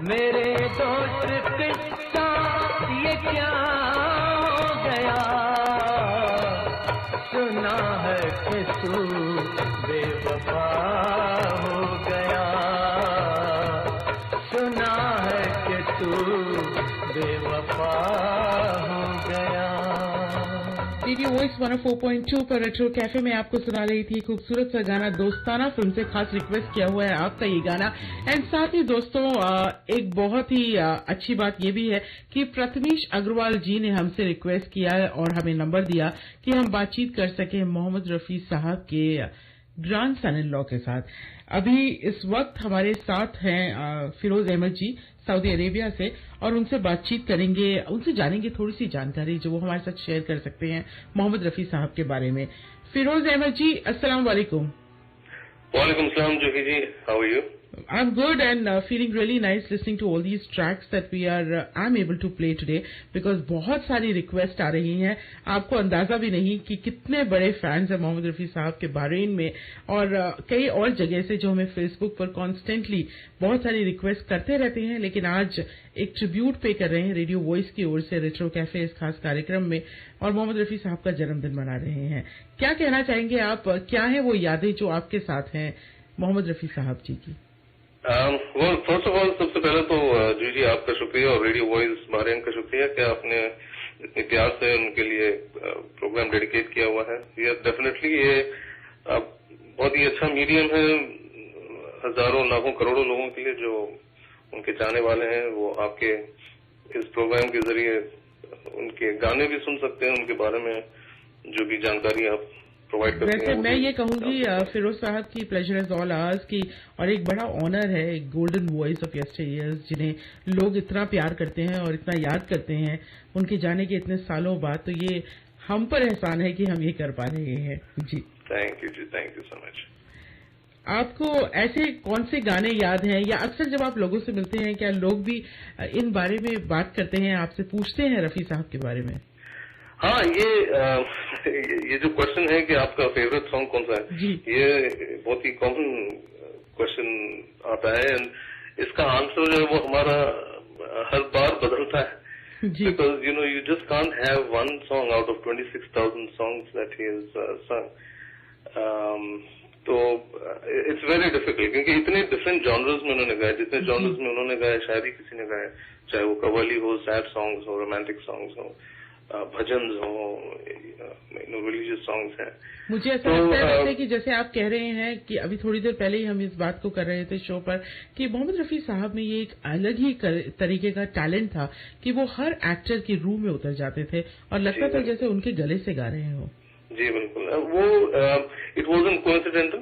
मेरे दोस्त किस्सा ये क्या हो गया, सुना है कि तू बेवफा हो गया, सुना है कि तू बेवफा हो गया। रेडियो वॉइस 104.2 पर रेट्रो कैफे में आपको सुना रही थी खूबसूरत सा गाना दोस्ताना फिल्म से। खास रिक्वेस्ट किया हुआ है आपका ये गाना। एंड साथ ही दोस्तों एक बहुत ही अच्छी बात ये भी है कि प्रथमेश अग्रवाल जी ने हमसे रिक्वेस्ट किया और हमें नंबर दिया कि हम बातचीत कर सकें मोहम्मद रफी साहब के ग्रैंड सन इन लॉ के साथ। अभी इस वक्त हमारे साथ हैं फिरोज अहमद जी सऊदी अरेबिया से, और उनसे बातचीत करेंगे, उनसे जानेंगे थोड़ी सी जानकारी जो वो हमारे साथ शेयर कर सकते हैं मोहम्मद रफी साहब के बारे में। फिरोज अहमद जी, अस्सलाम वालेकुम। वालेकुम सलाम Jogi ji, how are you? I'm good and feeling really nice listening to all these tracks that I'm able to play today because बहुत सारी रिक्वेस्ट आ रही हैं। आपको अंदाजा भी नहीं कि कितने बड़े फैंस हैं मोहम्मद रफी साहब के बारेन में, और कई और जगह से जो हमें फेसबुक पर कॉन्स्टेंटली बहुत सारी रिक्वेस्ट करते रहते हैं। लेकिन आज एक ट्रिब्यूट पे कर रहे हैं रेडियो वॉइस की ओर से रेट्रो कैफे इस खास कार्यक्रम में, और मोहम्मद रफी साहब का जन्मदिन मना रहे हैं। क्या कहना चाहेंगे आप, क्या है वो यादें जो आपके साथ हैं मोहम्मद रफी साहब जी की? फर्स्ट ऑफ ऑल सबसे पहले तो जी आपका शुक्रिया और रेडियो वॉइस बहरीन का शुक्रिया कि आपने इतने प्यार से उनके लिए प्रोग्राम डेडिकेट किया हुआ है। ये डेफिनेटली ये बहुत ही अच्छा मीडियम है हजारों लाखों करोड़ों लोगों के लिए जो उनके चाहने वाले हैं। वो आपके इस प्रोग्राम के जरिए उनके गाने भी सुन सकते हैं, उनके बारे में जो भी जानकारी आप प्रोवाइड करते हैं। वैसे मैं ये कहूंगी फिरोज साहब की प्लेजर इज ऑल आवर्स की, और एक बड़ा ऑनर है गोल्डन वॉइस ऑफ यस्टरईयर्स जिन्हें लोग इतना प्यार करते हैं और इतना याद करते हैं उनके जाने के इतने सालों बाद। तो ये हम पर एहसान है कि हम ये कर पा रहे हैं जी। थैंक यू जी, थैंक यू सो मच। आपको ऐसे कौन से गाने याद हैं, या अक्सर जब आप लोगों से मिलते हैं क्या लोग भी इन बारे में बात करते हैं, आपसे पूछते हैं रफी साहब के बारे में? हाँ, ये जो क्वेश्चन है कि आपका फेवरेट सॉन्ग कौन सा है, ये बहुत ही कॉमन क्वेश्चन आता है। एंड इसका आंसर जो है वो हमारा हर बार बदलता है, because you just can't have one song out of 26,000 songs that he has सung। तो इट्स वेरी डिफिकल्ट, क्योंकि इतने डिफरेंट जॉनर्स में उन्होंने गाया, जितने जॉनर्स में उन्होंने गाया शायद ही किसी ने गाया, चाहे वो कव्वाली हो, सैड सॉन्ग्स हो, रोमांटिक सॉन्ग्स हो, भजन हो, रिलीजियस सॉन्ग्स हैं। मुझे ऐसा लगता है वैसे कि जैसे आप कह रहे हैं कि अभी थोड़ी देर पहले ही हम इस बात को कर रहे थे शो पर कि मोहम्मद रफी साहब में ये एक अलग ही तरीके का टैलेंट था कि वो हर एक्टर की रूह में उतर जाते थे और लगता था जैसे उनके गले से गा रहे हो। जी बिल्कुल, वो इट वॉजंट कोइंसिडेंटल।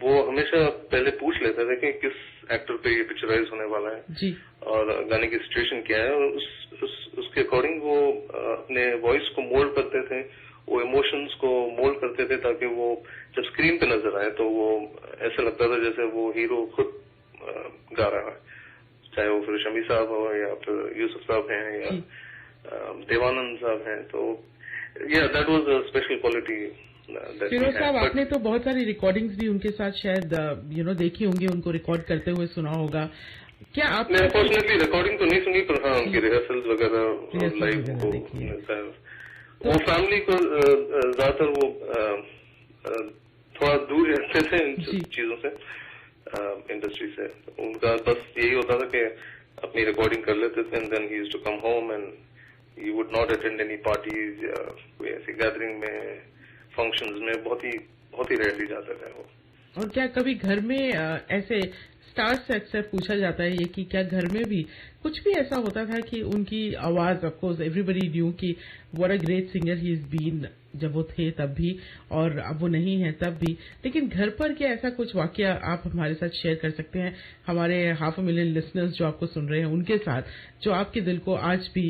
वो हमेशा पहले पूछ लेते थे कि किस एक्टर पे ये पिक्चराइज होने वाला है जी, और गाने की सिचुएशन क्या है, और उसके अकॉर्डिंग वो अपने वॉइस को मोल्ड करते थे, वो इमोशंस को मोल्ड करते थे, ताकि वो जब स्क्रीन पे नजर आए तो वो ऐसा लगता था जैसे वो हीरो खुद गा रहा है, चाहे वो फिर शमी साहब हो या फिर यूसुफ साहब हैं या देवानंद साहब हैं। तो that was a special quality. Feroz साहब, आपने तो बहुत सारी रिकॉर्डिंग्स भी उनके साथ शायद देखी होंगी, उनको रिकॉर्ड करते हुए सुना होगा। क्या आपने अनफॉर्चुनेटली रिकॉर्डिंग तो नहीं सुनी, पर हाँ उनकी रिहर्सल्स वगैरह लाइव को मिलता है। वो फैमिली को ज्यादातर वो थोड़ा दूर रहते थे इन चीजों से, इंडस्ट्री से। उनका बस यही होता था कि अपनी रिकॉर्डिंग कर लेते थे, and then he used to come home and he would not attend any parties या कोई ऐसी गैदरिंग में, फंक्शंस में बहुत ही रेयरली जाते थे वो। और क्या कभी घर में ऐसे स्टार्स से अक्सर पूछा जाता है ये कि क्या घर में भी कुछ भी ऐसा होता था कि उनकी आवाज, ऑफ कोर्स एवरीबॉडी न्यू कि what a great singer he is been, जब वो थे तब भी और अब वो नहीं है तब भी, लेकिन घर पर क्या ऐसा कुछ वाकया आप हमारे साथ शेयर कर सकते हैं, हमारे 500,000 लिसनर्स जो आपको सुन रहे हैं उनके साथ, जो आपके दिल को आज भी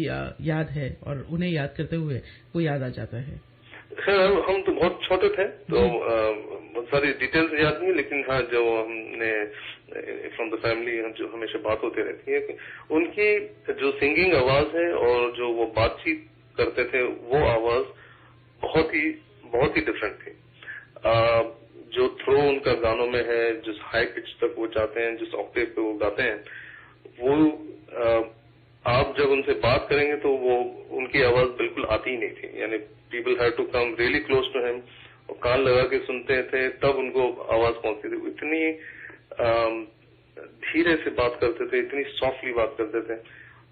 याद है और उन्हें याद करते हुए वो याद आ जाता है? हम तो बहुत छोटे थे तो बहुत सारी डिटेल्स याद नहीं, लेकिन हाँ जो हमने फ्रॉम द फैमिली जो हमेशा बात होती रहती है कि उनकी जो सिंगिंग आवाज है और जो वो बातचीत करते थे वो आवाज बहुत ही डिफरेंट थी। जो थ्रो उनका गानों में है, जिस हाई पिच तक वो जाते हैं, जिस ऑक्टेव पे वो गाते हैं, वो आप जब उनसे बात करेंगे तो वो उनकी आवाज बिल्कुल आती ही नहीं थी, यानी people had to come really close to him और कान लगा के सुनते थे तब उनको आवाज पहुंचती थी। इतनी धीरे से बात करते थे, इतनी सॉफ्टली बात करते थे,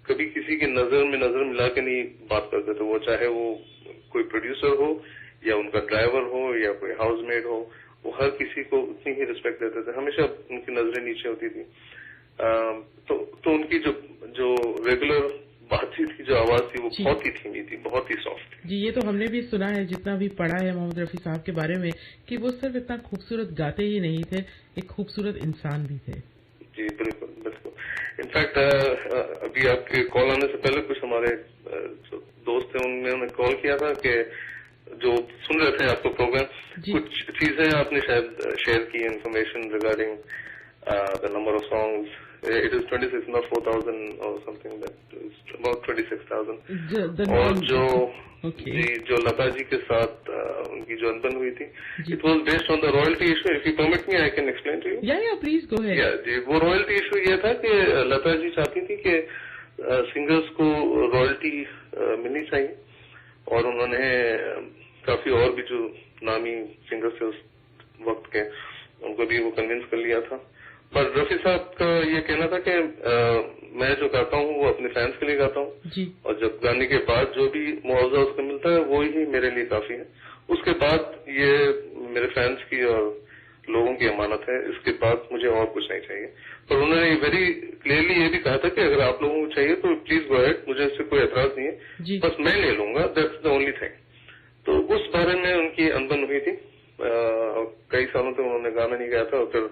कभी किसी की नजर में नजर मिला के नहीं बात करते थे। वो चाहे वो कोई प्रोड्यूसर हो या उनका ड्राइवर हो या कोई हाउसमेट हो, वो हर किसी को उतनी ही रिस्पेक्ट देते थे, हमेशा उनकी नजरें नीचे होती थी। तो उनकी जो रेगुलर बातचीत की जो आवाज थी वो बहुत ही धीमी थी, बहुत ही सॉफ्ट थी। जी, ये तो हमने भी सुना है, जितना भी पढ़ा है मोहम्मद रफी साहब के बारे में, कि वो सिर्फ इतना खूबसूरत गाते ही नहीं थे, एक खूबसूरत इंसान भी थे। जी बिल्कुल बिल्कुल। इनफैक्ट अभी आपके कॉल आने से पहले कुछ हमारे जो दोस्त थे उन्होंने कॉल किया था कि जो सुन रहे थे आपका प्रोग्राम, कुछ चीजें आपने शायद शेयर की information regarding the number of songs. It is 26, not 4,000 or something, that is about 26,000। और जो लता जी के साथ उनकी जो अनबन हुई थी, it was based on the royalty issue. If you permit me, I can explain to you. Yeah, please go ahead. Yeah, जी, वो रॉयल्टी इशू ये था कि लता जी चाहती थी कि सिंगर्स को रॉयल्टी मिलनी चाहिए, और उन्होंने काफी और भी जो नामी सिंगर्स थे उस वक्त के, उनको भी वो कन्विंस कर लिया था। पर रफी साहब का ये कहना था कि मैं जो गाता हूँ वो अपने फैंस के लिए गाता हूँ, और जब गाने के बाद जो भी मुआवजा उसको मिलता है वो ही मेरे लिए काफी है। उसके बाद ये मेरे फैंस की और लोगों की अमानत है, इसके बाद मुझे और कुछ नहीं चाहिए। पर उन्होंने वेरी क्लियरली ये भी कहा था कि अगर आप लोगों को चाहिए तो प्लीज गो अहेड, मुझे इससे कोई एतराज नहीं है, बस मैं ले लूंगा, दैट्स द ओनली थिंग। तो उस बारे में उनकी अनबन हुई थी। कई सालों तक उन्होंने गाना नहीं गाया था, और फिर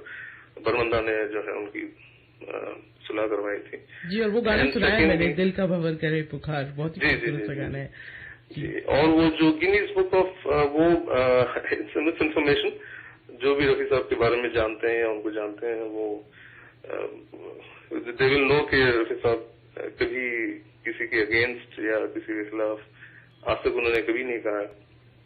बरमंदा ने जो है उनकी सुलह करवाई थी। जी, और वो गाना सुनाया मैंने, दिल का भंवर करे पुकार, बहुत ही खूबसूरत सा गाना है। जी, और वो जो गिनीज बुक ऑफ वो मिस इन्फॉर्मेशन जो भी रफी साहब के बारे में जानते हैं या उनको जानते हैं, वो दे विल नो कि रफी साहब कभी किसी के अगेंस्ट या किसी के खिलाफ आज तक उन्होंने कभी नहीं कहा।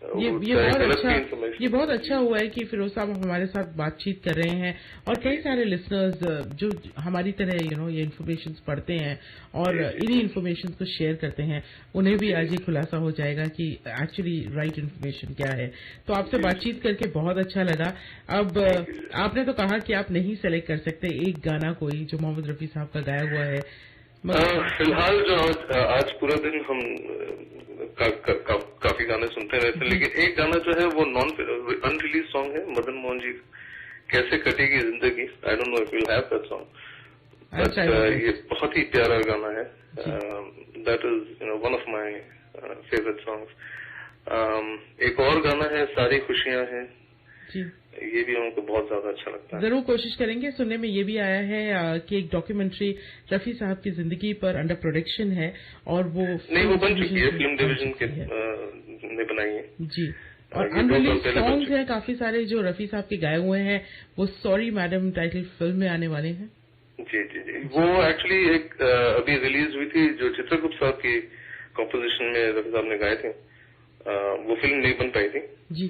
ये बहुत अच्छा हुआ है कि फिरोज साहब हमारे साथ बातचीत कर रहे हैं, और कई सारे लिसनर्स जो हमारी तरह ये इन्फॉर्मेशन पढ़ते हैं और इन्हीं इन्फॉर्मेशन को शेयर करते हैं, उन्हें भी आज ये खुलासा हो जाएगा कि एक्चुअली राइट इन्फॉर्मेशन क्या है। तो आपसे बातचीत करके बहुत अच्छा लगा। अब आपने तो कहा कि आप नहीं सेलेक्ट कर सकते एक गाना कोई जो मोहम्मद रफी साहब का गाया हुआ है। फिलहाल जो आज पूरा दिन हम काफी गाने सुनते रहते हैं, लेकिन एक गाना जो है वो अनरिलीज सॉन्ग है, मदन मोहन जी कैसे कटेगी जिंदगी। I don't know if you have that song, but ये बहुत ही प्यारा गाना है। That is one of my favourite songs. एक और गाना है सारी खुशियां हैं, ये भी हमको बहुत ज्यादा अच्छा लगता है। जरूर कोशिश करेंगे। सुनने में ये भी आया है कि एक डॉक्यूमेंट्री रफी साहब की जिंदगी पर अंडर प्रोडक्शन है, और वो बन चुकी है, फिल्म डिवीजन के ने बनाई है। जी, और अनरिलीज सॉन्ग्स हैं काफी सारे जो रफी साहब के गाए हुए हैं, वो सॉरी मैडम टाइटल फिल्म में आने वाले हैं। जी जी जी, वो एक्चुअली एक अभी रिलीज हुई थी जो चित्रगुप्त साहब की कॉम्पोजिशन में रफी साहब ने गाए थे, वो फिल्म नहीं बन पाई थी जी,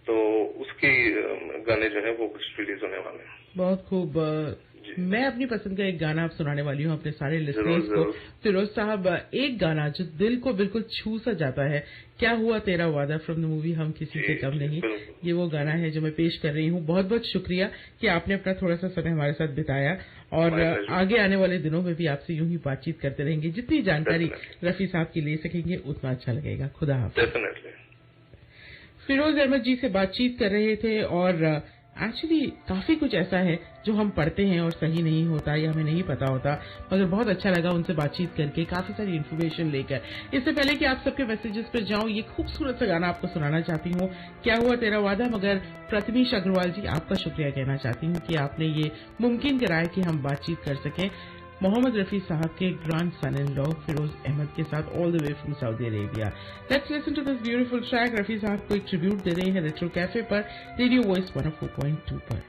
तो उसकी गाने जो है वो कुछ रिलीज होने वाले हैं। बहुत खूब। मैं अपनी पसंद का एक गाना आप सुनाने वाली हूँ अपने सारे लिसनर्स को। फिरोज साहब, एक गाना जो दिल को बिल्कुल छू सा जाता है, क्या हुआ तेरा वादा फ्रॉम द मूवी हम किसी से कम नहीं, ये वो गाना है जो मैं पेश कर रही हूँ। बहुत बहुत शुक्रिया कि आपने अपना थोड़ा सा समय हमारे साथ बिताया, और आगे आने वाले दिनों में भी आपसे यूं ही बातचीत करते रहेंगे। जितनी जानकारी रफी साहब की ले सकेंगे उतना अच्छा लगेगा। खुदा हाफिज़। फिरोज अहमद जी से बातचीत कर रहे थे, और एक्चुअली काफी कुछ ऐसा है जो हम पढ़ते हैं और सही नहीं होता या हमें नहीं पता होता, मगर बहुत अच्छा लगा उनसे बातचीत करके, काफी सारी इन्फॉर्मेशन लेकर। इससे पहले कि आप सबके मैसेजेस पर जाऊं, ये खूबसूरत सा गाना आपको सुनाना चाहती हूँ, क्या हुआ तेरा वादा। मगर प्रतिमीश अग्रवाल जी, आपका शुक्रिया कहना चाहती हूँ कि आपने ये मुमकिन कराया कि हम बातचीत कर सकें मोहम्मद रफी साहब के grandson in law Firoz Ahmed के साथ, all the way from Saudi Arabia. Let's listen to this beautiful track. Rafi साहब को एक ट्रिब्यूट दे रहे हैं रेट्रो कैफे पर, रेडियो वॉइस 104.2 पर।